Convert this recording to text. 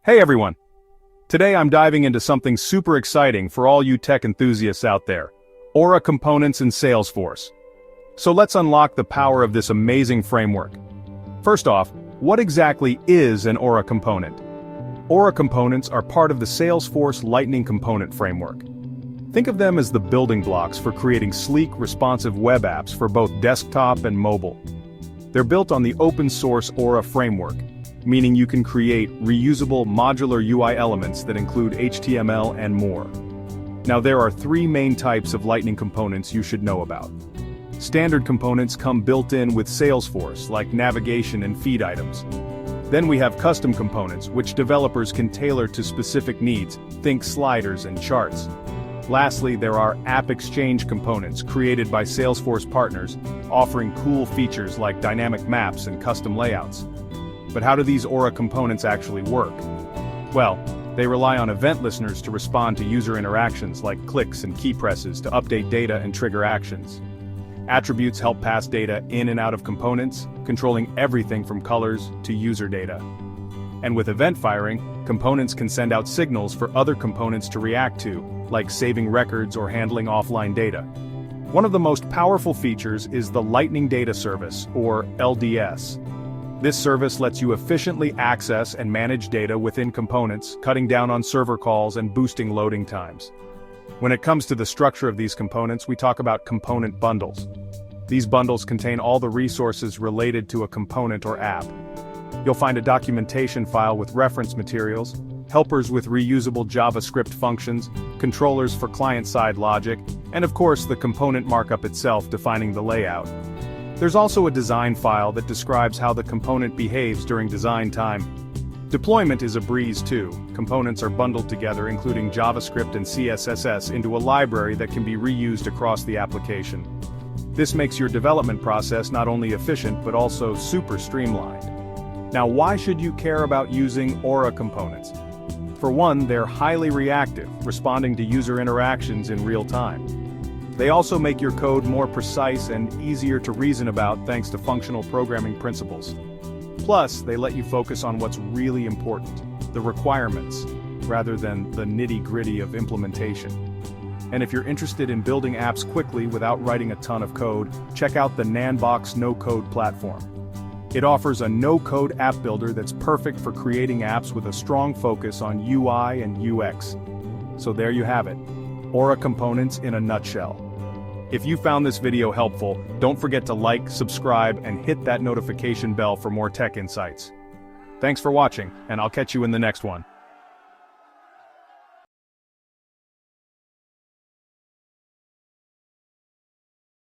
Hey everyone! Today I'm diving into something super exciting for all you tech enthusiasts out there. Aura components in Salesforce. So let's unlock the power of this amazing framework. First off, what exactly is an Aura component? Aura components are part of the Salesforce Lightning Component framework. Think of them as the building blocks for creating sleek, responsive web apps for both desktop and mobile. They're built on the open-source Aura framework, meaning you can create reusable modular UI elements that include HTML and more. Now there are three main types of Lightning components you should know about. Standard components come built in with Salesforce, like navigation and feed items. Then we have custom components, which developers can tailor to specific needs, think sliders and charts. Lastly, there are App Exchange components created by Salesforce partners, offering cool features like dynamic maps and custom layouts. But how do these Aura components actually work? Well, they rely on event listeners to respond to user interactions like clicks and key presses to update data and trigger actions. Attributes help pass data in and out of components, controlling everything from colors to user data. And with event firing, components can send out signals for other components to react to, like saving records or handling offline data. One of the most powerful features is the Lightning Data Service, or LDS. This service lets you efficiently access and manage data within components, cutting down on server calls and boosting loading times. When it comes to the structure of these components, we talk about component bundles. These bundles contain all the resources related to a component or app. You'll find a documentation file with reference materials, helpers with reusable JavaScript functions, controllers for client-side logic, and of course the component markup itself defining the layout. There's also a design file that describes how the component behaves during design time. Deployment is a breeze too. Components are bundled together, including JavaScript and CSS into a library that can be reused across the application. This makes your development process not only efficient but also super streamlined. Now, why should you care about using Aura components? For one, they're highly reactive, responding to user interactions in real time. They also make your code more precise and easier to reason about thanks to functional programming principles. Plus, they let you focus on what's really important, the requirements, rather than the nitty-gritty of implementation. And if you're interested in building apps quickly without writing a ton of code, check out the Nanbox no-code platform. It offers a no-code app builder that's perfect for creating apps with a strong focus on UI and UX. So there you have it. Aura components in a nutshell. If you found this video helpful, don't forget to like, subscribe, and hit that notification bell for more tech insights. Thanks for watching, and I'll catch you in the next one.